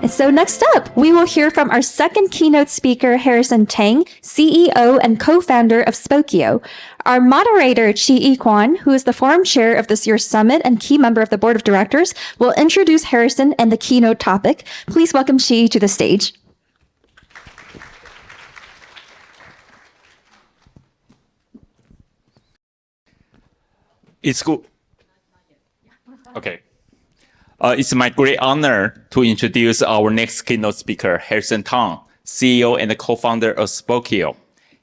So next up, we will hear from our second keynote speaker, Harrison Tang, CEO and co-founder of Spokeo. Our moderator, Kwan, who is the forum chair of this year's summit and key member of the board of directors, will introduce Harrison and the keynote topic. Please welcome Chi to the stage. It's good. Okay. It's my great honor to introduce our next keynote speaker, Harrison Tang, CEO and co-founder of Spokeo.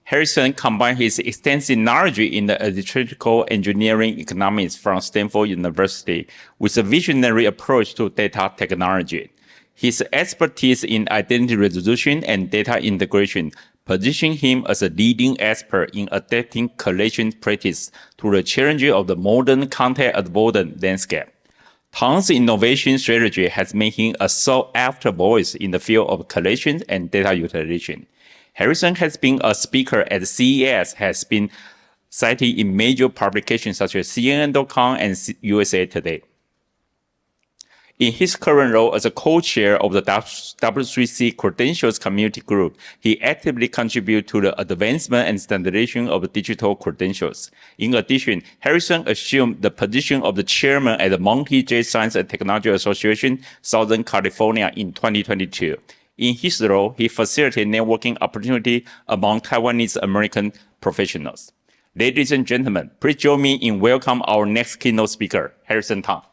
Harrison combined his extensive knowledge in the electrical engineering economics from Stanford University with a visionary approach to data technology. His expertise in identity resolution and data integration position him as a leading expert in adapting collaboration practice to the challenges of the modern content-avoidant landscape. Tang's innovation strategy has made him a sought-after voice in the field of collaboration and data utilization. Harrison has been a speaker at CES, has been cited in major publications such as CNN.com and USA Today. In his current role as a co-chair of the W3C Credentials Community Group, he actively contributes to the advancement and standardization of digital credentials. In addition, Harrison assumed the position of the chairman at the Monty J. Science and Technology Association, Southern California in 2022. In his role, he facilitated networking opportunities among Taiwanese American professionals. Ladies and gentlemen, please join me in welcoming our next keynote speaker, Harrison Tang.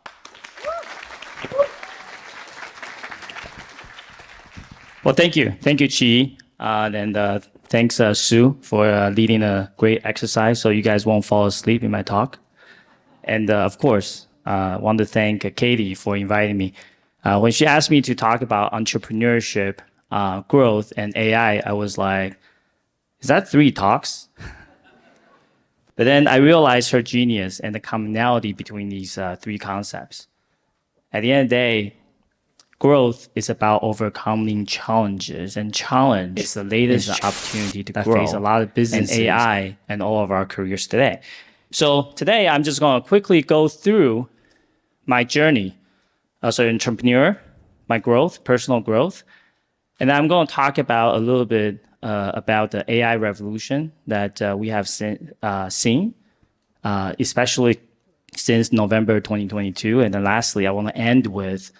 Well, thank you. Thank you, Chi. And thanks, Sue, for leading a great exercise so you guys won't fall asleep in my talk. And of course, I want to thank Katie for inviting me. When she asked me to talk about entrepreneurship, growth, and AI, I was like, is that 3 talks? But then I realized her genius and the commonality between these 3 concepts. At the end of the day, growth is about overcoming challenges, and challenge is the latest opportunity to grow. Face a lot of business in AI and all of our careers today. So today, I'm just going to quickly go through my journey as an entrepreneur, my growth, personal growth, and I'm going to talk about a little bit about the AI revolution that we have seen, especially since November 2022. And then lastly, I want to end with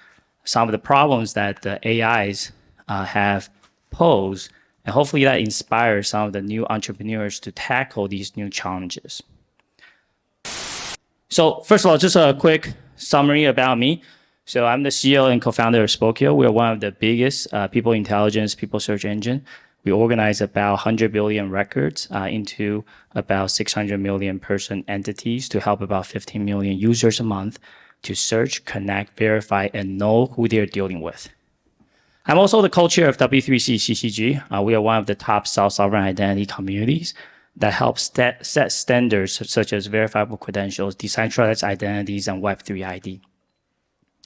some of the problems that the AIs have posed, and hopefully that inspires some of the new entrepreneurs to tackle these new challenges. So first of all, just a quick summary about me. So I'm the CEO and co-founder of Spokeo. We are one of the biggest people intelligence, people search engine. We organize about 100 billion records into about 600 million person entities to help about 15 million users a month to search, connect, verify, and know who they're dealing with. I'm also the co-chair of W3C CCG. We are one of the top self-sovereign identity communities that helps set standards such as verifiable credentials, decentralized identities, and Web3 ID.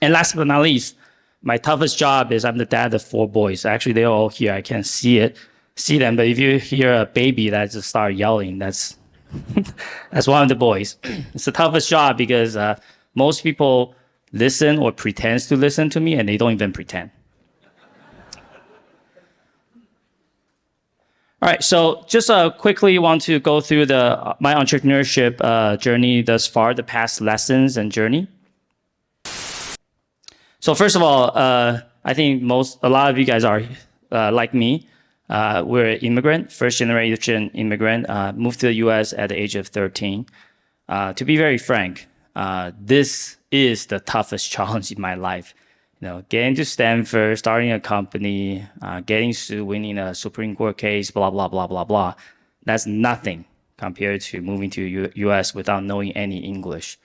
And last but not least, my toughest job is I'm the dad of 4 boys. Actually, they're all here. I can't see them, but if you hear a baby that just start yelling, that's one of the boys. It's the toughest job because most people listen or pretend to listen to me, and they don't even pretend. All right, so just quickly want to go through my entrepreneurship journey thus far, the past lessons and journey. So first of all, I think a lot of you guys are like me. We're an immigrant, first generation immigrant, moved to the US at the age of 13. To be very frank, this is the toughest challenge in my life. You know, getting to Stanford, starting a company, getting sued, winning a Supreme Court case, blah, blah, blah, blah, blah. That's nothing compared to moving to US without knowing any English.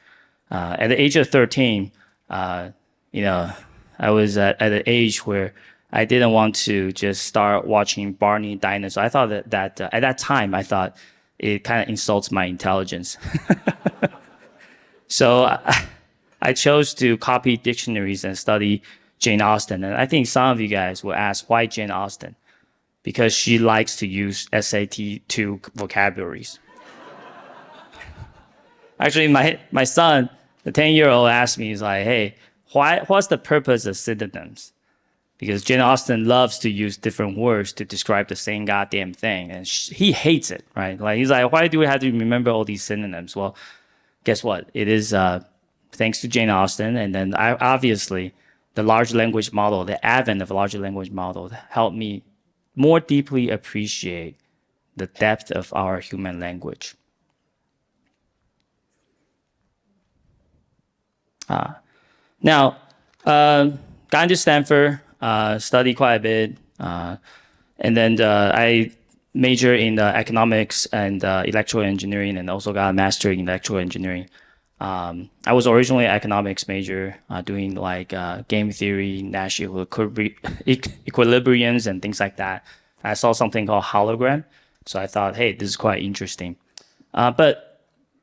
At the age of 13, you know, I was at an age where I didn't want to just start watching Barney Dinosaur. I thought that at that time, I thought it kind of insults my intelligence. So I chose to copy dictionaries and study Jane Austen. And I think some of you guys will ask, why Jane Austen? Because she likes to use SAT-2 vocabularies. Actually, my son, the 10-year-old, asked me, he's like, hey, what's the purpose of synonyms? because Jane Austen loves to use different words to describe the same goddamn thing. And he hates it, right? Like, he's like, why do we have to remember all these synonyms? Well, guess what? It is thanks to Jane Austen. And then obviously the large language model, the advent of a large language model helped me more deeply appreciate the depth of our human language. Now, got into Stanford, studied quite a bit, and then I majored in economics and electrical engineering, and also got a master in electrical engineering. I was originally an economics major, doing like game theory, Nash equilibriums, and things like that. I saw something called hologram, so I thought, hey, this is quite interesting. But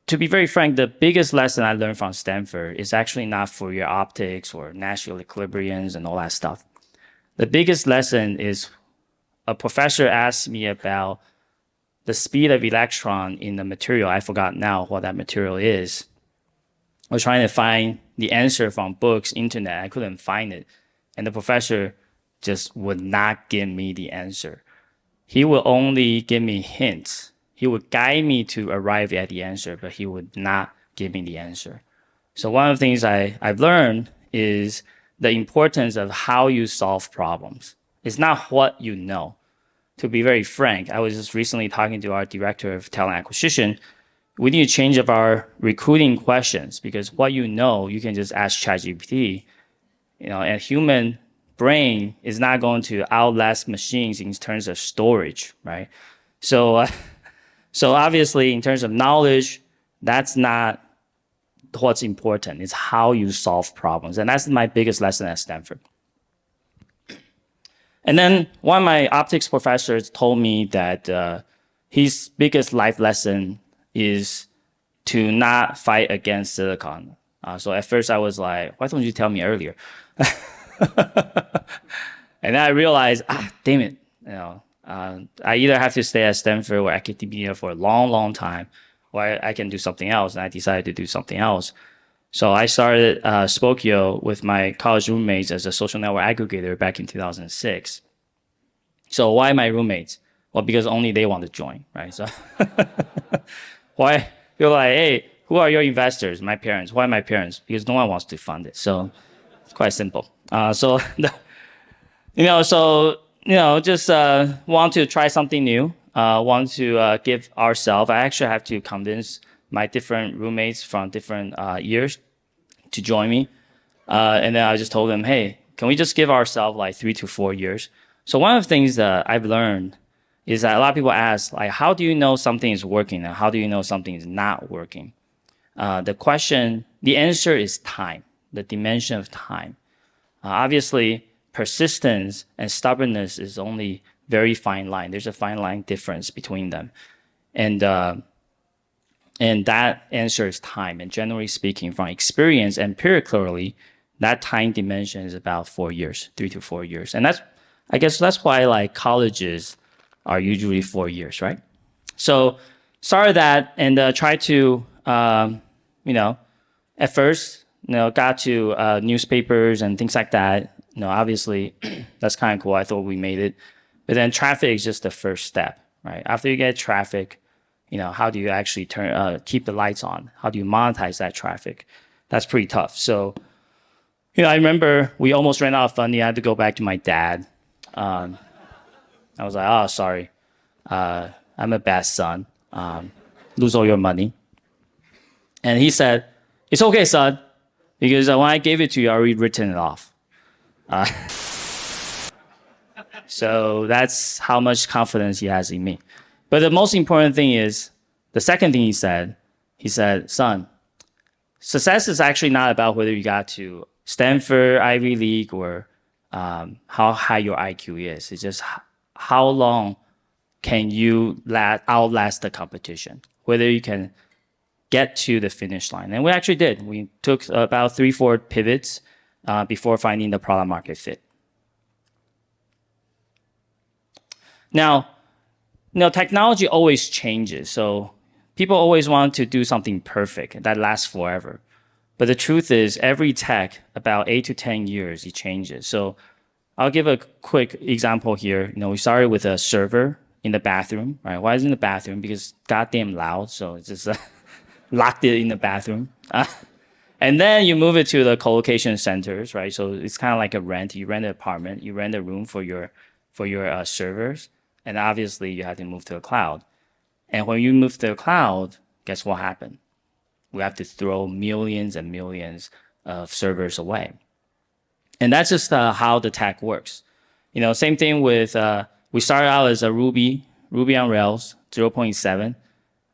to be very frank, the biggest lesson I learned from Stanford is actually not Fourier optics or Nash equilibriums and all that stuff. The biggest lesson is a professor asked me about the speed of electron in the material. I forgot now what that material is. I was trying to find the answer from books, internet. I couldn't find it. And the professor just would not give me the answer. He would only give me hints. He would guide me to arrive at the answer, but he would not give me the answer. So one of the things I've learned is the importance of how you solve problems. It's not what you know. To be very frank, I was just recently talking to our director of talent acquisition. We need to change up our recruiting questions, because what you know, you can just ask ChatGPT. And human brain is not going to outlast machines in terms of storage, right? So obviously, in terms of knowledge, that's not what's important. It's how you solve problems. And that's my biggest lesson at Stanford. And then one of my optics professors told me that his biggest life lesson is to not fight against silicon. So at first I was like, why don't you tell me earlier? And then I realized, damn it, I either have to stay at Stanford or academia for a long, long time, or I can do something else. And I decided to do something else. So I started Spokeo with my college roommates as a social network aggregator back in 2006. So why my roommates? Well, because only they want to join, right? So why? You're like, hey, who are your investors? My parents. Why my parents? Because no one wants to fund it. So it's quite simple. Just want to try something new. Want to give ourselves. I actually have to convince my different roommates from different years to join me. And then I just told them, hey, can we just give ourselves like 3 to 4 years? So one of the things that I've learned is that a lot of people ask, like, how do you know something is working and how do you know something is not working? The answer is time, the dimension of time. Obviously, persistence and stubbornness is only very fine line. There's a fine line difference between them. And that answer is time. And generally speaking, from experience, empirically, that time dimension is about 4 years, 3 to 4 years. And I guess that's why like colleges are usually 4 years, right? So started that and tried to, at first, got to newspapers and things like that. Obviously, that's kind of cool. I thought we made it. But then traffic is just the first step, right? After you get traffic, how do you actually keep the lights on? How do you monetize that traffic? That's pretty tough. So, I remember we almost ran out of funding. I had to go back to my dad. I was like, oh, sorry. I'm a bad son. Lose all your money. And he said, it's okay, son, because when I gave it to you, I already written it off. So that's how much confidence he has in me. But the most important thing is, the second thing he said, son, success is actually not about whether you got to Stanford, Ivy League, or how high your IQ is. It's just how long can you outlast the competition, whether you can get to the finish line. And we actually did. We took about 3-4 pivots before finding the product market fit. Now, technology always changes. So people always want to do something perfect that lasts forever. But the truth is, every tech, about 8 to 10 years, it changes. So I'll give a quick example here. We started with a server in the bathroom, right? Why is it in the bathroom? Because it's goddamn loud, so it's just locked it in the bathroom. And then you move it to the co-location centers, right? So it's kind of like a rent. You rent an apartment, you rent a room for your servers, and obviously you have to move to the cloud. And when you move to the cloud, guess what happened? We have to throw millions and millions of servers away. And that's just how the tech works. Same thing with, we started out as a Ruby on Rails 0.7.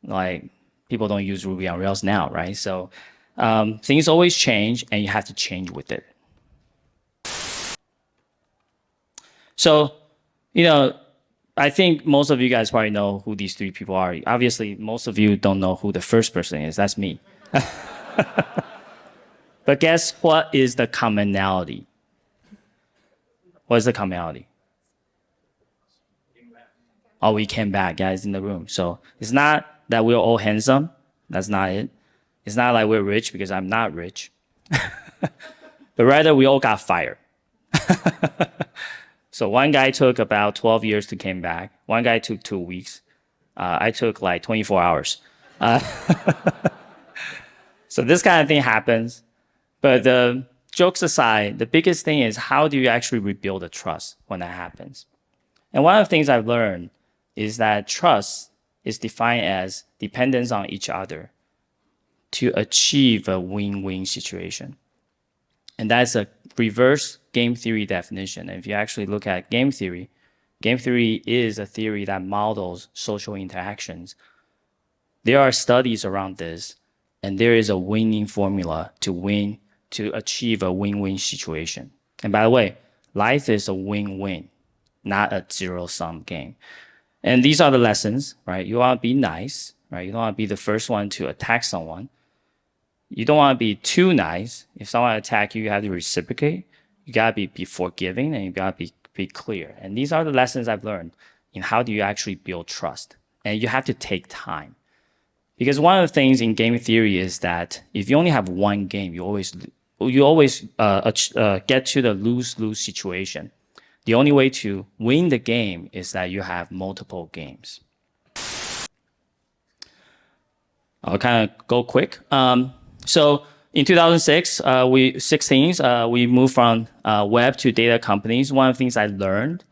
Like, people don't use Ruby on Rails now, right? So things always change, and you have to change with it. So, I think most of you guys probably know who these three people are. Obviously, most of you don't know who the first person is. That's me. But guess what is the commonality? What is the commonality? Oh, we came back, guys, in the room. So it's not that we're all handsome. That's not it. It's not like we're rich, because I'm not rich. But rather, we all got fired. So one guy took about 12 years to come back. One guy took 2 weeks. I took like 24 hours. So this kind of thing happens. But the jokes aside, the biggest thing is, how do you actually rebuild the trust when that happens? And one of the things I've learned is that trust is defined as dependence on each other to achieve a win-win situation. And that's a reverse game theory definition. And if you actually look at game theory is a theory that models social interactions. There are studies around this, and there is a winning formula to achieve a win-win situation. And by the way, life is a win-win, not a zero-sum game. And these are the lessons, right? You want to be nice, right? You don't want to be the first one to attack someone. You don't want to be too nice. If someone attacks you, you have to reciprocate. You got to be forgiving, and you got to be clear. And these are the lessons I've learned in how do you actually build trust. And you have to take time. Because one of the things in game theory is that if you only have one game, you always get to the lose-lose situation. The only way to win the game is that you have multiple games. I'll kind of go quick. So in 2016, we moved from web to data companies. One of the things I learned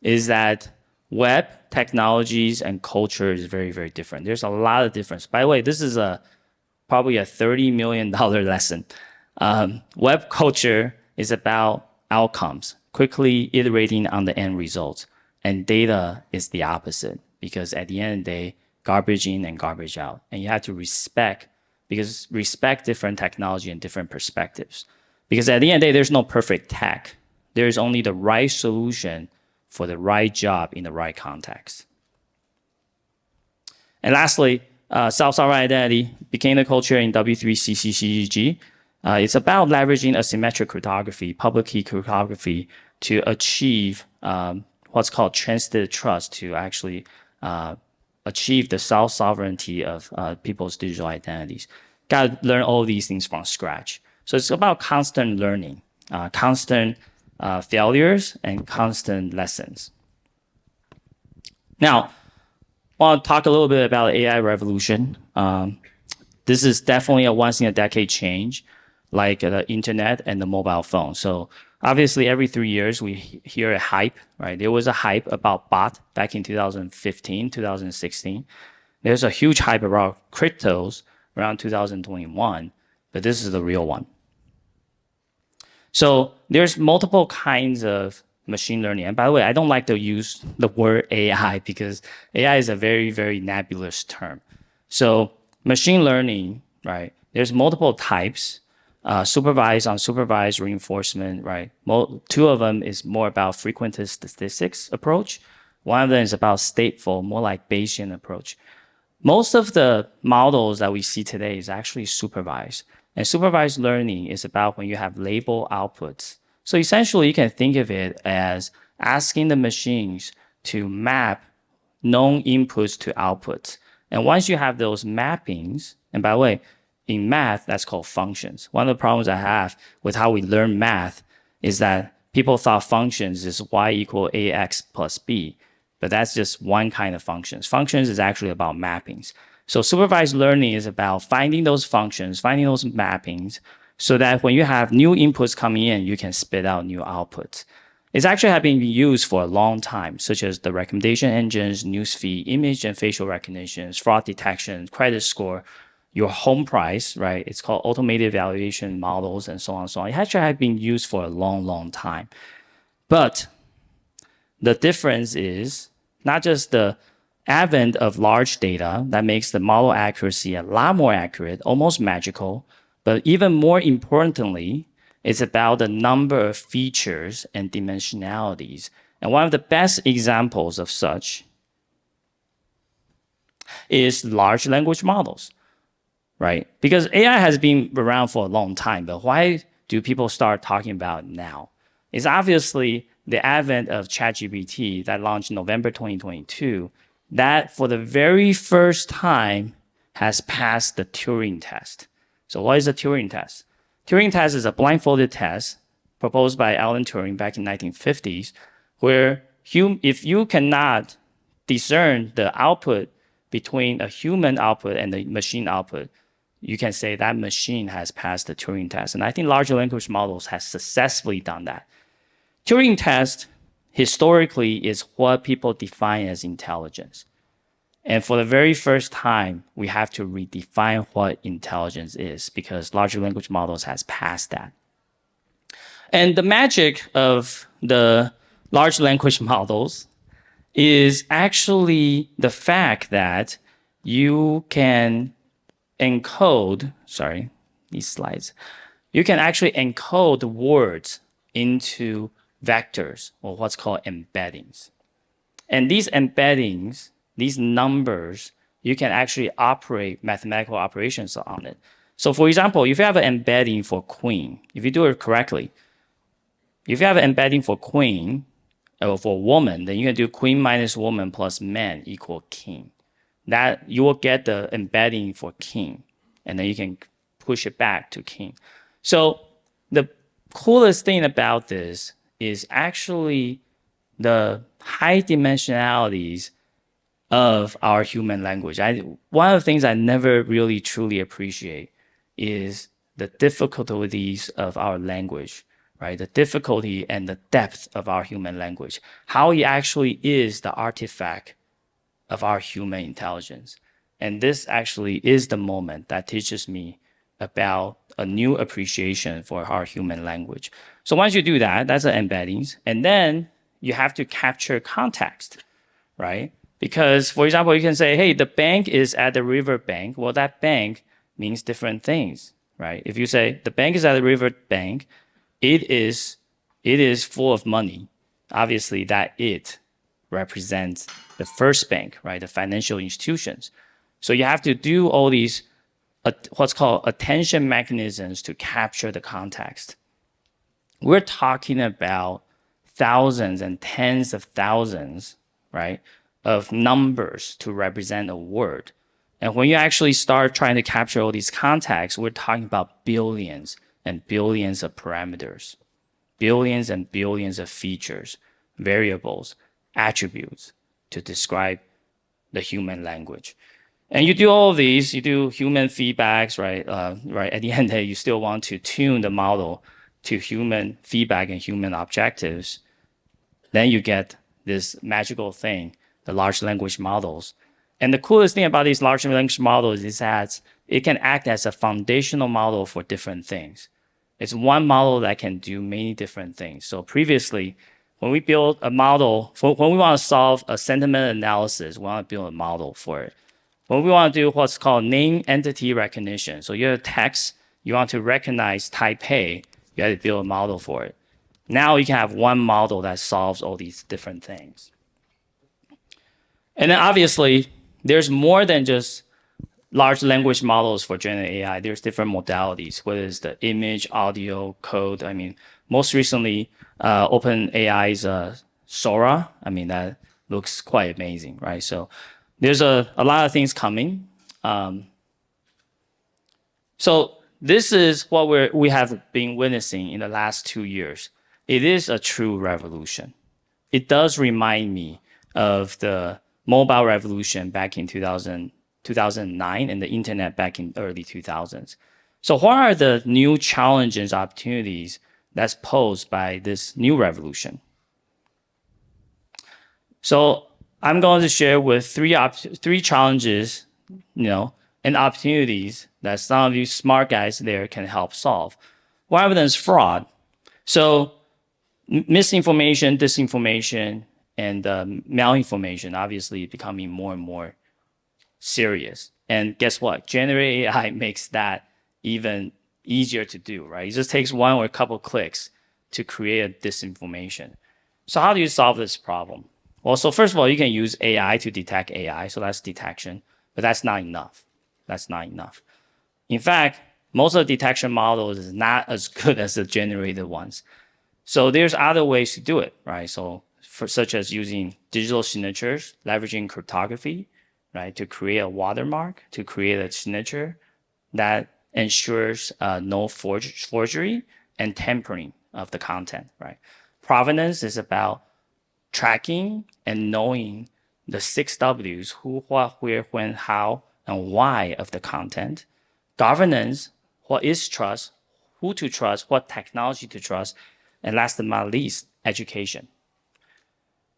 is that web technologies and culture is very, very different. There's a lot of difference. By the way, this is probably a $30 million lesson. Web culture is about outcomes, quickly iterating on the end results. And data is the opposite, because at the end of the day, garbage in and garbage out. And you have to respect different technology and different perspectives. Because at the end of the day, there's no perfect tech. There's only the right solution for the right job in the right context. And lastly, self-sovereign identity became the culture in W3CCCG. It's about leveraging asymmetric cryptography, public key cryptography, to achieve what's called transitive trust, to actually achieve the self-sovereignty of people's digital identities. Got to learn all these things from scratch. So it's about constant learning, constant failures, and constant lessons. Now, I want to talk a little bit about the AI revolution. This is definitely a once-in-a-decade change, like the internet and the mobile phone. So obviously, every 3 years, we hear a hype, right? There was a hype about bot back in 2015, 2016. There's a huge hype about cryptos around 2021, but this is the real one. So there's multiple kinds of machine learning. And by the way, I don't like to use the word AI, because AI is a very, very nebulous term. So machine learning, right? There's multiple types. Supervised, unsupervised reinforcement, right? Two of them is more about frequentist statistics approach. One of them is about stateful, more like Bayesian approach. Most of the models that we see today is actually supervised. And supervised learning is about when you have label outputs. So essentially, you can think of it as asking the machines to map known inputs to outputs. And once you have those mappings, and by the way, in math, that's called functions. One of the problems I have with how we learn math is that people thought functions is y equal ax plus b, but that's just one kind of functions. Functions is actually about mappings. So supervised learning is about finding those functions, finding those mappings, so that when you have new inputs coming in, you can spit out new outputs. It's actually have been used for a long time, such as the recommendation engines, newsfeed, image and facial recognitions, fraud detection, credit score, your home price, right? It's called automated evaluation models and so on and so on. It actually has been used for a long, long time. But the difference is not just the advent of large data that makes the model accuracy a lot more accurate, almost magical, but even more importantly, it's about the number of features and dimensionalities. And one of the best examples of such is large language models, right? Because AI has been around for a long time, but why do people start talking about it now? It's obviously the advent of ChatGPT that launched in November 2022 that for the very first time has passed the Turing test. So what is a Turing test? Turing test is a blindfolded test proposed by Alan Turing back in 1950s, where if you cannot discern the output between a human output and the machine output, you can say that machine has passed the Turing test. And I think large language models has successfully done that. Turing test historically is what people define as intelligence. And for the very first time, we have to redefine what intelligence is because large language models has passed that. And the magic of the large language models is actually the fact that you can encode, these slides, you can actually encode words into vectors or what's called embeddings. And these embeddings, these numbers, you can actually operate mathematical operations on it. So for example, if you have an embedding for queen, if you do it correctly, if you have an embedding for queen or for woman, then you can do queen minus woman plus man equal king. That you will get the embedding for king, and then you can push it back to king. So the coolest thing about this is actually the high dimensionalities of our human language. One of the things I never really truly appreciate is the difficulties of our language, right? The difficulty and the depth of our human language, how it actually is the artifact of our human intelligence. And this actually is the moment that teaches me about a new appreciation for our human language. So once you do that, that's the embeddings. And then you have to capture context, right? Because, for example, you can say, hey, the bank is at the river bank. Well, that bank means different things, right? If you say the bank is at the river bank, it is full of money. Obviously, that it represents the first bank, right? The financial institutions. So you have to do all these what's called attention mechanisms to capture the context. We're talking about thousands and tens of thousands, right, of numbers to represent a word. And when you actually start trying to capture all these contexts, we're talking about billions and billions of parameters, billions and billions of features, variables, attributes to describe the human language. And you do all of these, you do human feedbacks, right? At the end of the day, you still want to tune the model to human feedback and human objectives. Then you get this magical thing, the large language models. And the coolest thing about these large language models is that it can act as a foundational model for different things. It's one model that can do many different things. So previously, when we build a model, when we want to solve a sentiment analysis, we want to build a model for it. When we want to do what's called name entity recognition, so you have text, you want to recognize Taipei, you have to build a model for it. Now you can have one model that solves all these different things. And then obviously, there's more than just large language models for generative AI. There's different modalities, whether it's the image, audio, code. I mean, most recently, OpenAI's Sora. I mean, that looks quite amazing, right? So there's a lot of things coming. So this is what we have been witnessing in the last 2 years. it is a true revolution. It does remind me of the mobile revolution back in 2009 and the internet back in early 2000s. So what are the new challenges, opportunities that's posed by this new revolution? So I'm going to share with three challenges, and opportunities that some of you smart guys there can help solve. One of them is fraud. So misinformation, disinformation, and malinformation obviously becoming more and more serious. And guess what? Generative AI makes that even easier to do, right? It just takes one or a couple clicks to create a disinformation. So how do you solve this problem? Well, so first of all, you can use AI to detect AI. So that's detection, but that's not enough. That's not enough. In fact, most of the detection models is not as good as the generated ones. So there's other ways to do it, right? So such as using digital signatures, leveraging cryptography, right? To create a watermark, to create a signature that ensures no forgery and tampering of the content, right? Provenance is about tracking and knowing the 6 W's, who, what, where, when, how, and why of the content. Governance, what is trust, who to trust, what technology to trust, and last but not least, education.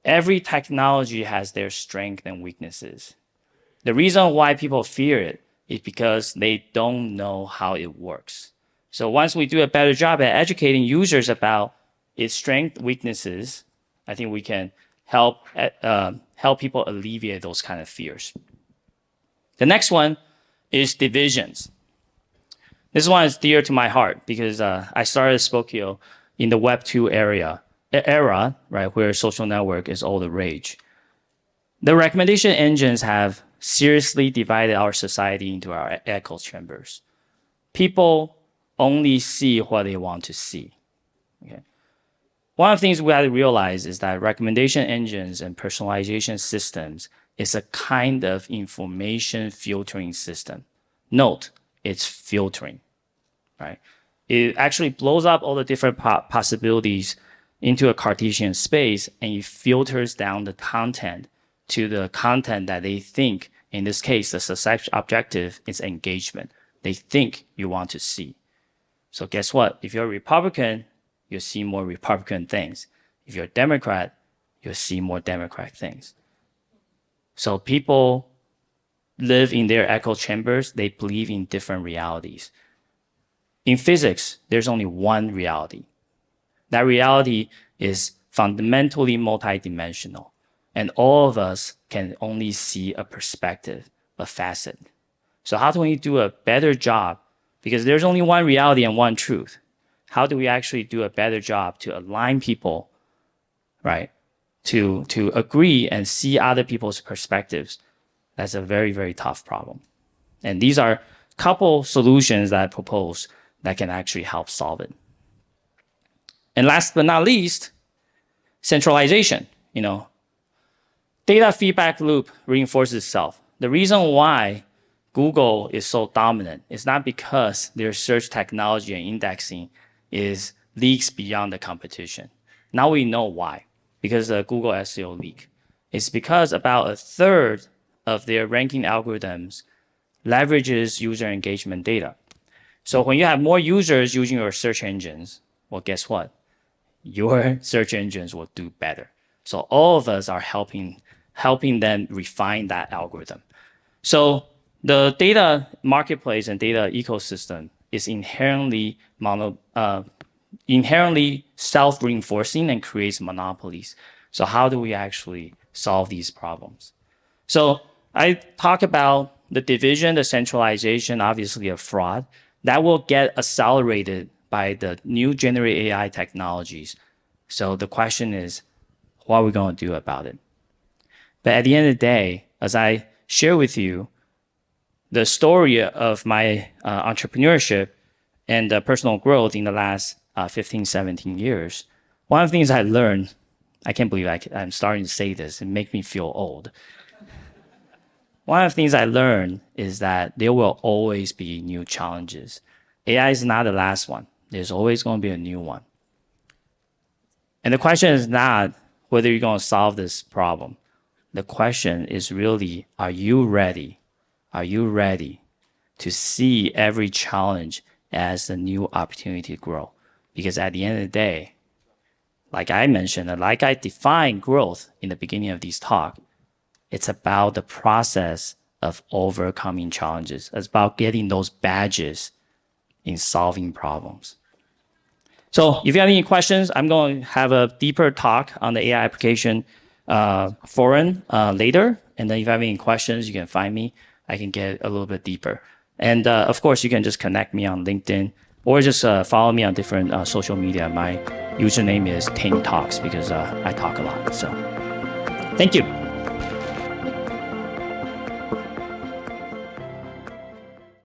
Every technology has their strengths and weaknesses. The reason why people fear it is because they don't know how it works. So once we do a better job at educating users about its strengths, weaknesses, I think we can help people alleviate those kind of fears. The next one is divisions. This one is dear to my heart because I started Spokeo in the Web 2 era, right, where social network is all the rage. The recommendation engines have seriously divided our society into our echo chambers. People only see what they want to see. Okay. One of the things we have to realize is that recommendation engines and personalization systems is a kind of information filtering system. Note, it's filtering, right? It actually blows up all the different possibilities into a Cartesian space, and it filters down the content to the content that they think, in this case, the success objective is engagement. They think you want to see. So guess what? If you're a Republican, you'll see more Republican things. If you're a Democrat, you'll see more Democrat things. So people live in their echo chambers. They believe in different realities. In physics, there's only one reality. That reality is fundamentally multidimensional. And all of us can only see a perspective, a facet. So how do we do a better job? Because there's only one reality and one truth. How do we actually do a better job to align people, right? To agree and see other people's perspectives? That's a very, very tough problem. And these are a couple solutions that I propose that can actually help solve it. And last but not least, centralization. Data feedback loop reinforces itself. The reason why Google is so dominant is not because their search technology and indexing is leaks beyond the competition. Now we know why, because the Google SEO leak. It's because about a third of their ranking algorithms leverages user engagement data. So when you have more users using your search engines, well, guess what? Your search engines will do better. So all of us are helping them refine that algorithm. So the data marketplace and data ecosystem is inherently self-reinforcing and creates monopolies. So how do we actually solve these problems? So I talk about the division, the centralization, obviously of fraud. That will get accelerated by the new generative AI technologies. So the question is, what are we going to do about it? But at the end of the day, as I share with you the story of my entrepreneurship and personal growth in the last 15, 17 years, one of the things I learned, I can't believe I'm starting to say this, it makes me feel old. One of the things I learned is that there will always be new challenges. AI is not the last one. There's always going to be a new one. And the question is not whether you're going to solve this problem. The question is really, are you ready? Are you ready to see every challenge as a new opportunity to grow? Because at the end of the day, like I mentioned, and like I defined growth in the beginning of this talk, it's about the process of overcoming challenges. It's about getting those badges in solving problems. So if you have any questions, I'm going to have a deeper talk on the AI application forum later. And then if you have any questions, you can find me. I can get a little bit deeper. And of course, you can just connect me on LinkedIn or just follow me on different social media. My username is Tang Talks because I talk a lot. So thank you.